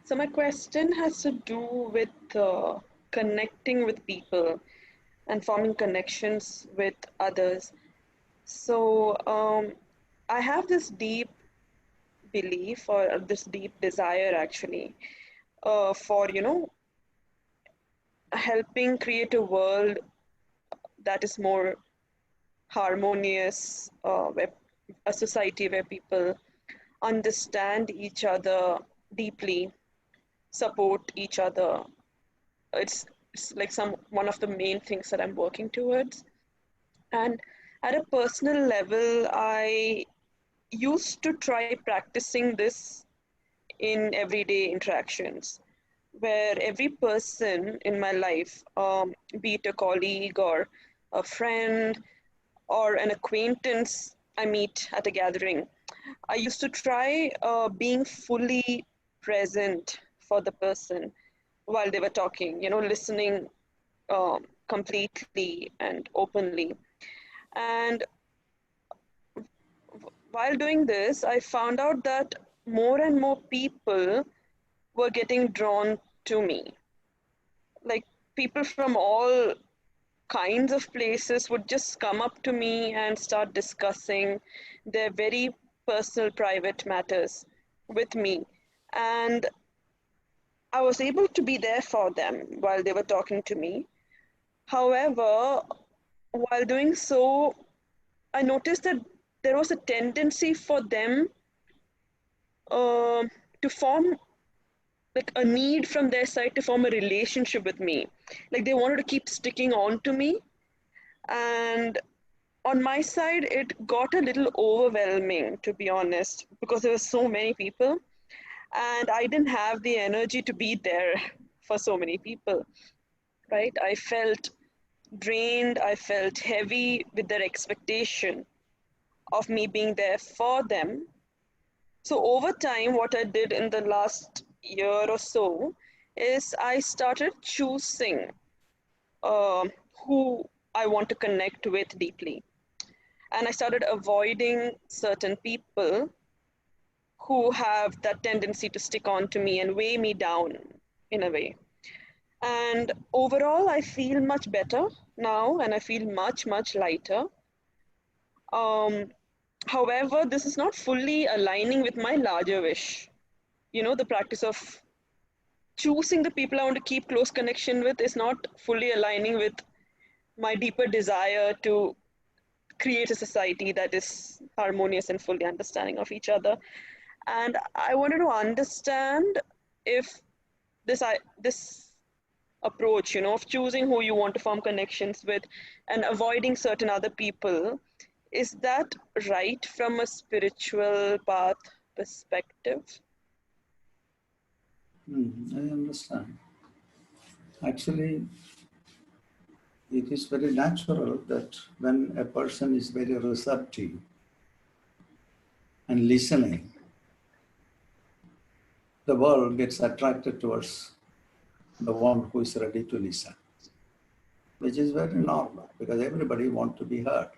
So my question has to do with connecting with people and forming connections with others. So I have this deep belief or this deep desire actually for helping create a world that is more harmonious, where a society where people understand each other deeply, support each other. It's like some one of the main things that I'm working towards. And at a personal level, I used to try practicing this in everyday interactions, where every person in my life, be it a colleague or a friend or an acquaintance I meet at a gathering, I used to try being fully present for the person while they were talking, listening completely and openly. And while doing this, I found out that more and more people were getting drawn to me. Like people from all kinds of places would just come up to me and start discussing their very personal, private matters with me. And I was able to be there for them while they were talking to me. However, while doing so, I noticed that there was a tendency for them uh, to form like a need from their side to form a relationship with me. Like they wanted to keep sticking on to me. And on my side, it got a little overwhelming, to be honest, because there were so many people. And I didn't have the energy to be there for so many people, right? I felt drained, I felt heavy with their expectation of me being there for them. So over time, what I did in the last year or so is I started choosing uh, who I want to connect with deeply. And I started avoiding certain people who have that tendency to stick on to me and weigh me down in a way. And overall, I feel much better now and I feel much, much lighter. Um, However, this is not fully aligning with my larger wish. The practice of choosing the people I want to keep close connection with is not fully aligning with my deeper desire to create a society that is harmonious and fully understanding of each other. And I wanted to understand if this approach, of choosing who you want to form connections with and avoiding certain other people, is that right from a spiritual path perspective? I understand. Actually, it is very natural that when a person is very receptive and listening, the world gets attracted towards the one who is ready to listen, which is very normal because everybody wants to be heard.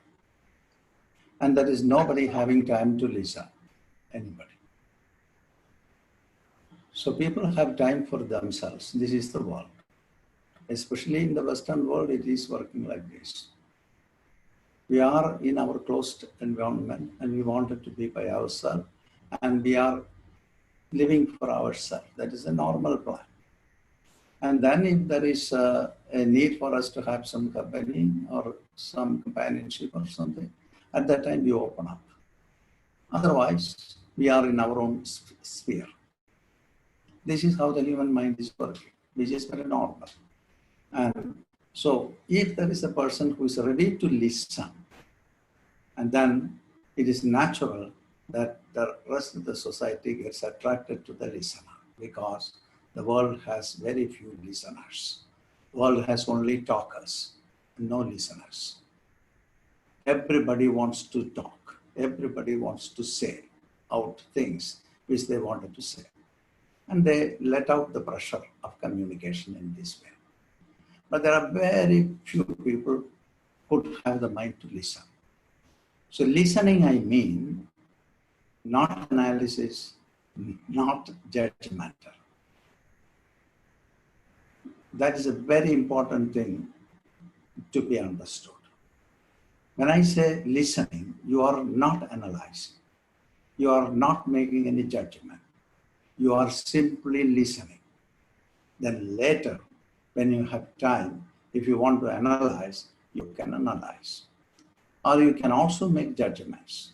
And there is nobody having time to listen, anybody. So people have time for themselves. This is the world. Especially in the Western world, it is working like this. We are in our closed environment and we wanted to be by ourselves and we are living for ourselves. That is a normal plan. And then if there is a need for us to have some company or some companionship or something, at that time we open up. Otherwise, we are in our own sphere. This is how the human mind is working, which is very normal. And so if there is a person who is ready to listen, and then it is natural that the rest of the society gets attracted to the listener because the world has very few listeners. The world has only talkers, no listeners. Everybody wants to talk. Everybody wants to say out things which they wanted to say. And they let out the pressure of communication in this way. But there are very few people who have the mind to listen. So listening, I mean, not analysis, not judgmental. That is a very important thing to be understood. When I say listening, you are not analyzing. You are not making any judgment. You are simply listening. Then later, when you have time, if you want to analyze, you can analyze. Or you can also make judgments.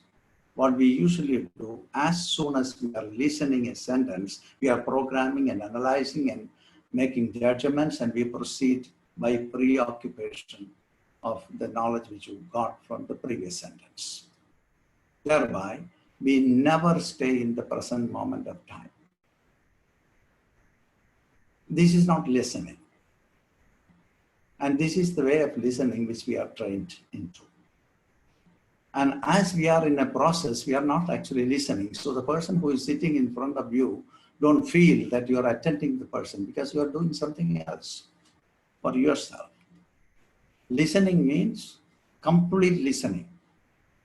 What we usually do, as soon as we are listening a sentence, we are programming and analyzing and making judgments, and we proceed by preoccupation of the knowledge which you got from the previous sentence. Thereby, we never stay in the present moment of time. This is not listening. And this is the way of listening which we are trained into. And as we are in a process, we are not actually listening. So the person who is sitting in front of you don't feel that you are attending the person because you are doing something else for yourself. Listening means complete listening.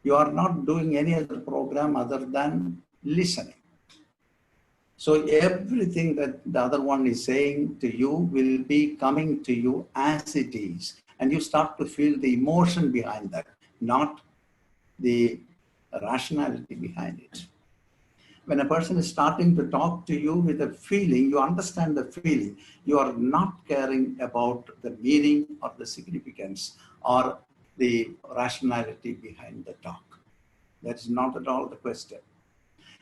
You are not doing any other program other than listening. So everything that the other one is saying to you will be coming to you as it is. And you start to feel the emotion behind that, not the rationality behind it. When a person is starting to talk to you with a feeling, you understand the feeling. You are not caring about the meaning or the significance or the rationality behind the talk. That is not at all the question.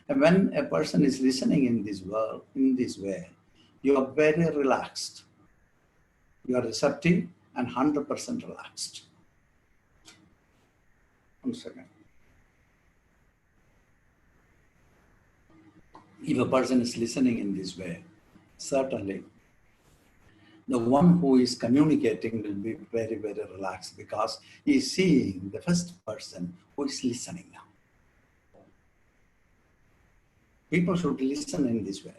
And when a person is listening in this world, in this way, you are very relaxed. You are receptive and 100% relaxed. 1 second. If a person is listening in this way, certainly the one who is communicating will be very, very relaxed because he is seeing the first person who is listening now. People should listen in this way.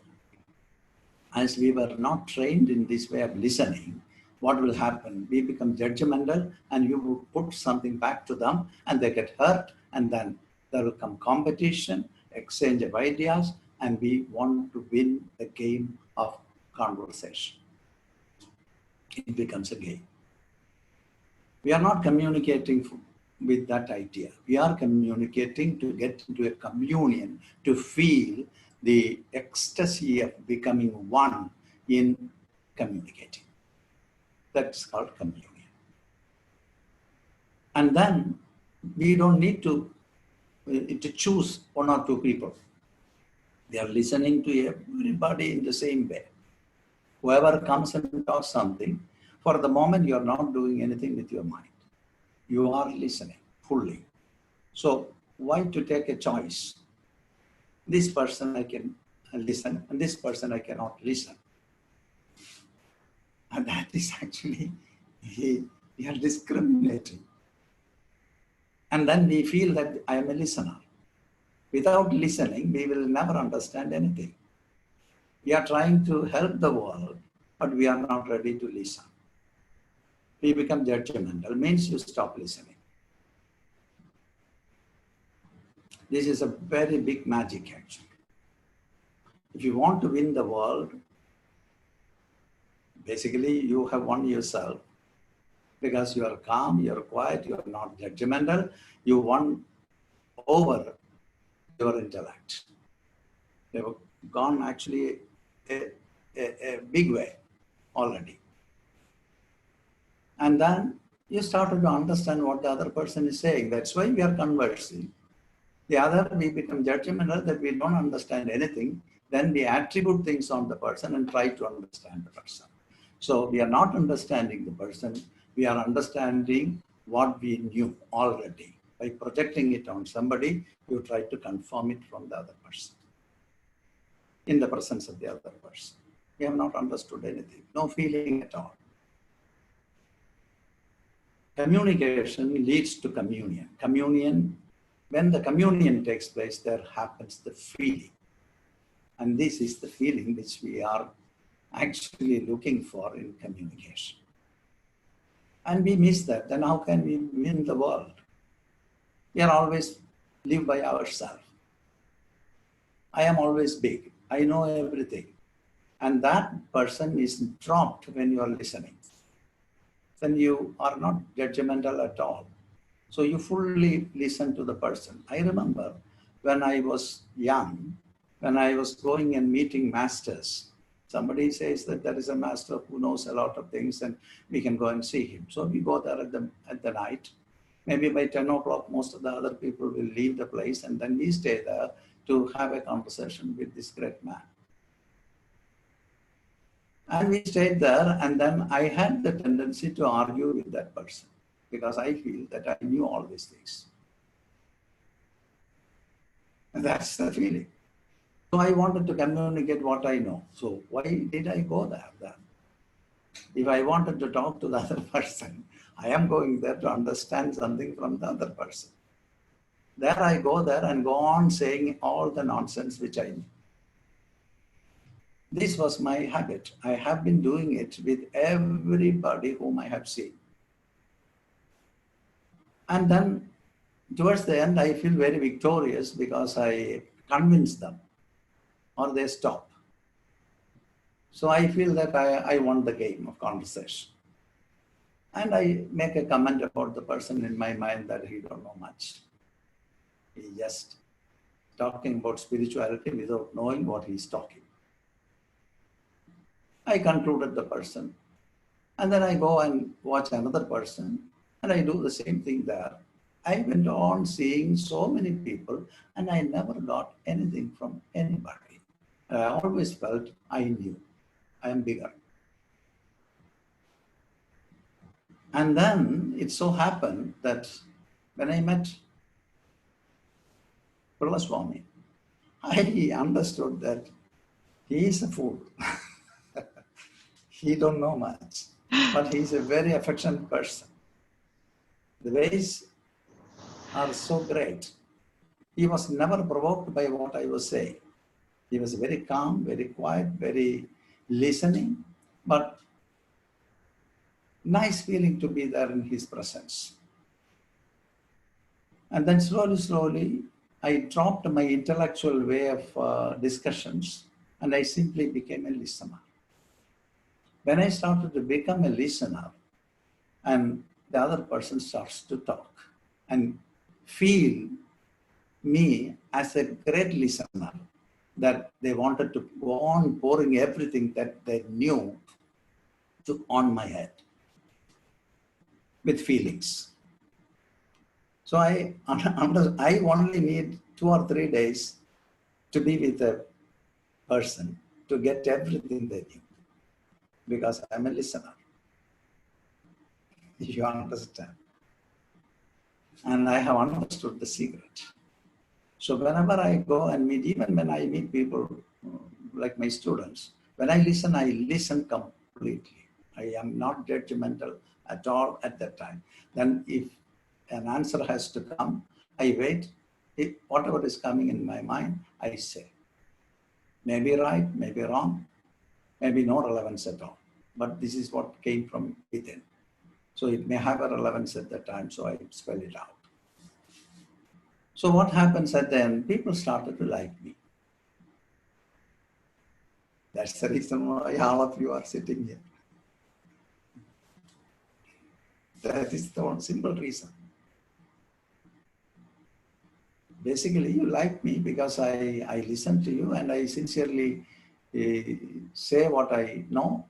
As we were not trained in this way of listening, what will happen? We become judgmental and you will put something back to them and they get hurt, and then there will come competition, exchange of ideas, and we want to win the game of conversation. It becomes a game. We are not communicating with that idea. We are communicating to get into a communion, to feel the ecstasy of becoming one in communicating. That's called communion. And then we don't need to choose one or two people. They are listening to everybody in the same way. Whoever comes and talks something, for the moment you are not doing anything with your mind. You are listening fully. So why to take a choice? This person I can listen and this person I cannot listen. And that is actually, we are discriminating. And then we feel that I am a listener. Without listening, we will never understand anything. We are trying to help the world, but we are not ready to listen. We become judgmental, means you stop listening. This is a very big magic actually. If you want to win the world, basically you have won yourself because you are calm, you are quiet, you are not judgmental, you won over your intellect. You have gone actually a big way already. And then you started to understand what the other person is saying. That's why we are conversing. The other, we become judgmental that we don't understand anything. Then we attribute things on the person and try to understand the person. So we are not understanding the person. We are understanding what we knew already. By projecting it on somebody, you try to confirm it from the other person. In the presence of the other person. We have not understood anything. No feeling at all. Communication leads to communion. Communion, when the communion takes place, there happens the feeling. And this is the feeling which we are actually looking for in communication. And we miss that. Then how can we win the world? We are always live by ourselves. I am always big. I know everything. And that person is dropped when you are listening. Then you are not judgmental at all. So you fully listen to the person. I remember when I was young, when I was going and meeting masters, somebody says that there is a master who knows a lot of things and we can go and see him. So we go there at the night. Maybe by 10 o'clock, most of the other people will leave the place and then we stay there to have a conversation with this great man. And we stayed there, and then I had the tendency to argue with that person because I feel that I knew all these things. And that's the feeling. So I wanted to communicate what I know. So why did I go there then? If I wanted to talk to the other person, I am going there to understand something from the other person. There I go there and go on saying all the nonsense which I knew. This was my habit. I have been doing it with everybody whom I have seen. And then towards the end, I feel very victorious because I convince them or they stop. So I feel that I won the game of conversation. And I make a comment about the person in my mind that he don't know much. He just talking about spirituality without knowing what he's talking. I concluded the person. And then I go and watch another person and I do the same thing there. I went on seeing so many people and I never got anything from anybody. I always felt I knew. I am bigger. And then it so happened that when I met Swami, I understood that he is a fool. He don't know much, but he's a very affectionate person. The ways are so great. He was never provoked by what I was saying. He was very calm, very quiet, very listening, but nice feeling to be there in his presence. And then slowly, I dropped my intellectual way of discussions and I simply became a listener. When I started to become a listener and the other person starts to talk and feel me as a great listener, that they wanted to go on pouring everything that they knew on my head with feelings. So I only need 2 or 3 days to be with a person to get everything they knew because I'm a listener. You understand? And I have understood the secret. So whenever I go and meet, even when I meet people like my students, when I listen completely. I am not judgmental at all at that time. Then if an answer has to come, I wait. If whatever is coming in my mind, I say. Maybe right, maybe wrong, maybe no relevance at all. But this is what came from within. So it may have a relevance at that time, so I spell it out. So what happens at the end? People started to like me. That's the reason why all of you are sitting here. That is the one simple reason. Basically, you like me because I listen to you and I sincerely say what I know.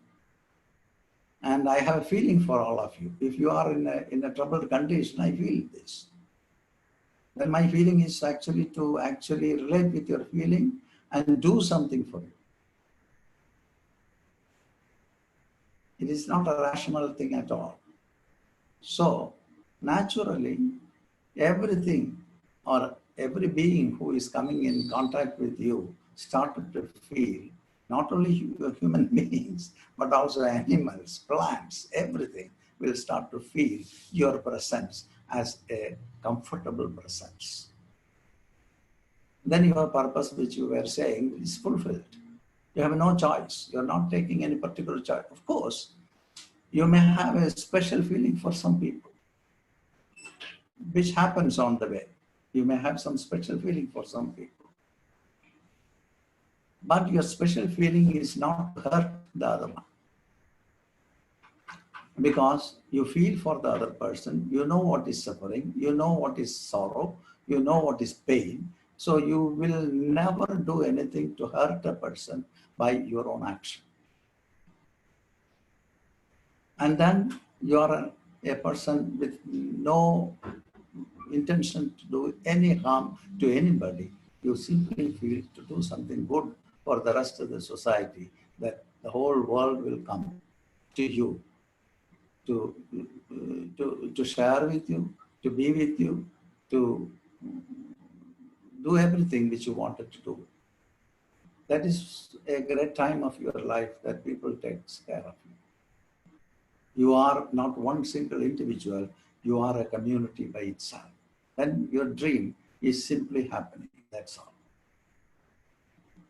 And I have a feeling for all of you. If you are in a troubled condition, I feel this. Then my feeling is actually to relate with your feeling and do something for you. It is not a rational thing at all. So naturally, everything or every being who is coming in contact with you started to feel, not only human beings, but also animals, plants, everything will start to feel your presence as a comfortable presence. Then your purpose, which you were saying, is fulfilled. You have no choice. You're not taking any particular choice. Of course, you may have a special feeling for some people, which happens on the way. You may have some special feeling for some people. But your special feeling is not to hurt the other one. Because you feel for the other person, you know what is suffering, you know what is sorrow, you know what is pain. So you will never do anything to hurt a person by your own action. And then you are a person with no intention to do any harm to anybody. You simply feel to do something good for the rest of the society, that the whole world will come to you to, to share with you, to be with you, to do everything which you wanted to do. That is a great time of your life that people take care of you. You are not one single individual, you are a community by itself. And your dream is simply happening, that's all.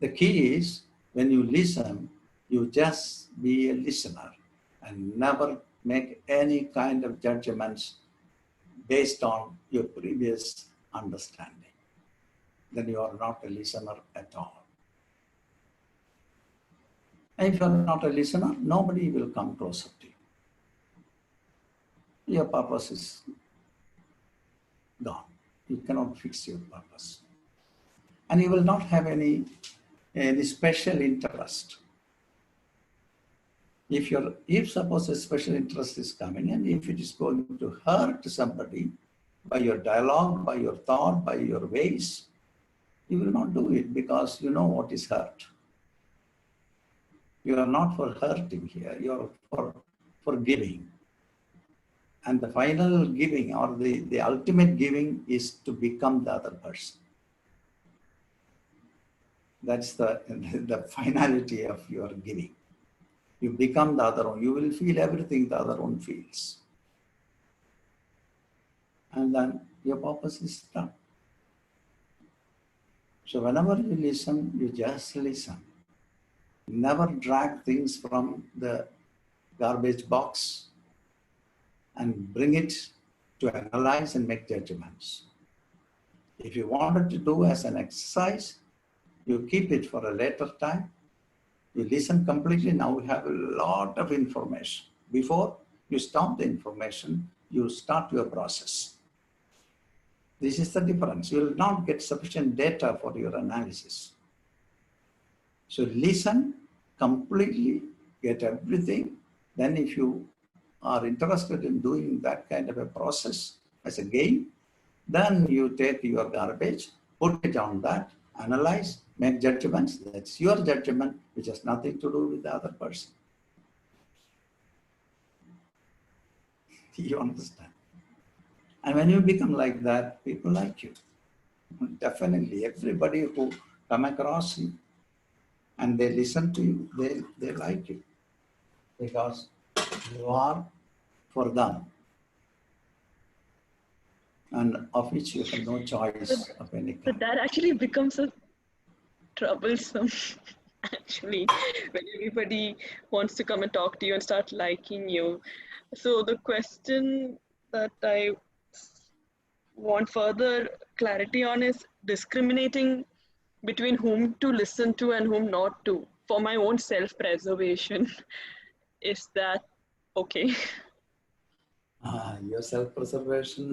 The key is when you listen, you just be a listener and never make any kind of judgments based on your previous understanding. Then you are not a listener at all. And if you are not a listener, nobody will come closer to you. Your purpose is gone. You cannot fix your purpose. And you will not have any special interest. If suppose a special interest is coming, and if it is going to hurt somebody by your dialogue, by your thought, by your ways, you will not do it because you know what is hurt. You are not for hurting here, you are for giving. And the final giving or the ultimate giving is to become the other person. That's the finality of your giving. You become the other one. You will feel everything the other one feels. And then your purpose is done. So whenever you listen, you just listen. Never drag things from the garbage box and bring it to analyze and make judgments. If you wanted to do as an exercise, you keep it for a later time. You listen completely. Now we have a lot of information. Before you stop the information, you start your process. This is the difference. You will not get sufficient data for your analysis. So listen completely, get everything. Then if you are interested in doing that kind of a process as a game, then you take your garbage, put it on that, analyze, make judgments. That's your judgment, which has nothing to do with the other person. You understand? And when you become like that, people like you. Definitely, everybody who come across you and they listen to you, they like you because you are for them. And of which you have no choice of any kind. But that actually becomes a troublesome, actually, when everybody wants to come and talk to you and start liking you. So the question that I want further clarity on is discriminating between whom to listen to and whom not to for my own self-preservation. Is that okay? Your self-preservation,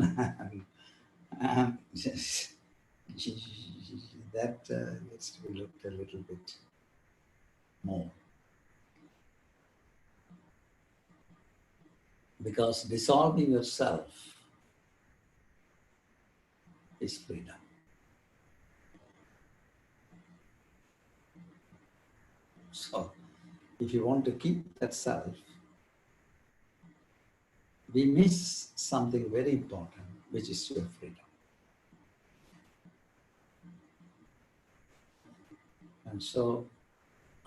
that needs to be looked a little bit more. Because dissolving yourself is freedom. So, if you want to keep that self, we miss something very important, which is your freedom. And so,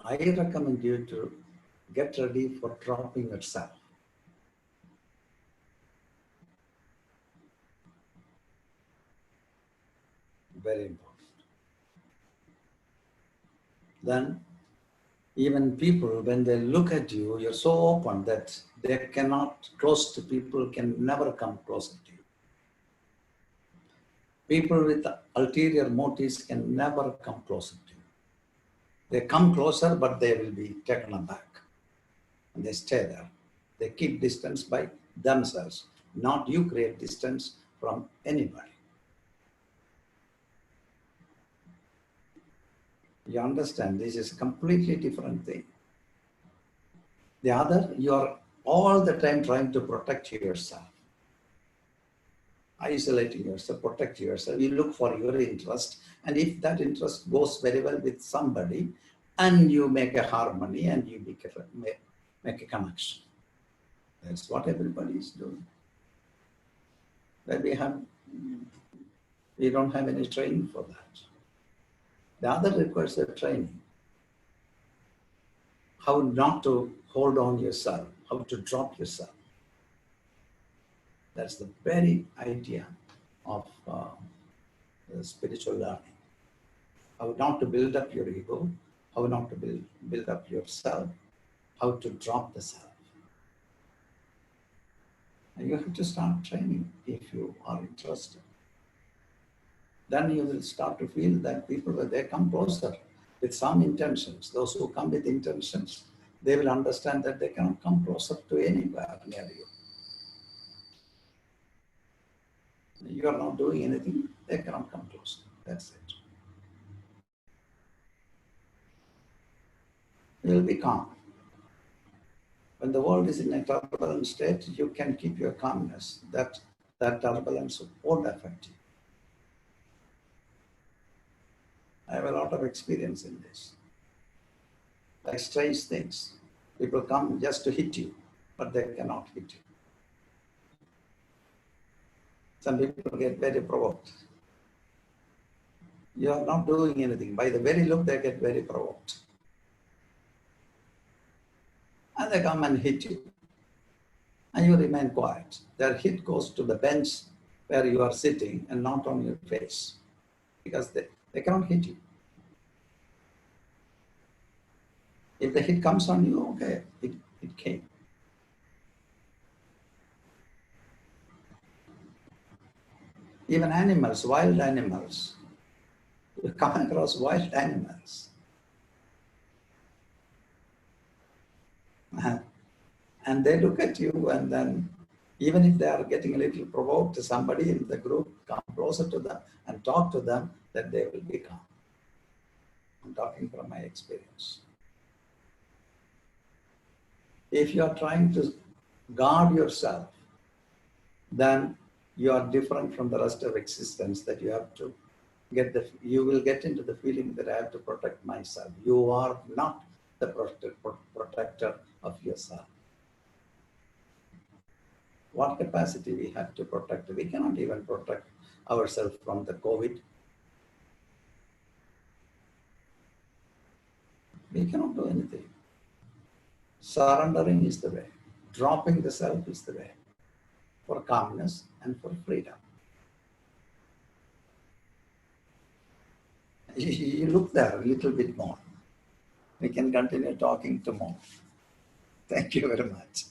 I recommend you to get ready for dropping yourself. Very important. Then, even people, when they look at you, you're so open that they cannot, close to people can never come closer to you. People with ulterior motives can never come closer to you. They come closer, but they will be taken aback. And they stay there. They keep distance by themselves. Not you create distance from anybody. You understand, this is a completely different thing. The other, you are all the time trying to protect yourself. Isolating yourself, protect yourself. You look for your interest. And if that interest goes very well with somebody, and you make a harmony and you make a connection. That's what everybody is doing. But we don't have any training for that. The other requires a training. How not to hold on yourself, how to drop yourself. That's the very idea of the spiritual learning. How not to build up your ego, how not to build up yourself, how to drop the self. And you have to start training if you are interested. Then you will start to feel that people, when they come closer with some intentions, those who come with intentions, they will understand that they cannot come closer to anywhere near you. You are not doing anything, they cannot come closer. That's it. You will be calm. When the world is in a turbulent state, you can keep your calmness. That turbulence won't affect you. I have a lot of experience in this. Like strange things. People come just to hit you, but they cannot hit you. Some people get very provoked. You are not doing anything. By the very look, they get very provoked. And they come and hit you. And you remain quiet. Their hit goes to the bench where you are sitting and not on your face. Because they cannot hit you. If the hit comes on you, okay, it came. Even animals, wild animals. You come across wild animals. And they look at you, and then even if they are getting a little provoked, somebody in the group come closer to them and talk to them, that they will be calm. I'm talking from my experience. If you are trying to guard yourself, then you are different from the rest of existence, that you have to you will get into the feeling that I have to protect myself. You are not the protector of yourself. What capacity we have to protect? We cannot even protect ourselves from the COVID. We cannot do anything. Surrendering is the way. Dropping the self is the way for calmness and for freedom. You look there a little bit more. We can continue talking tomorrow. Thank you very much.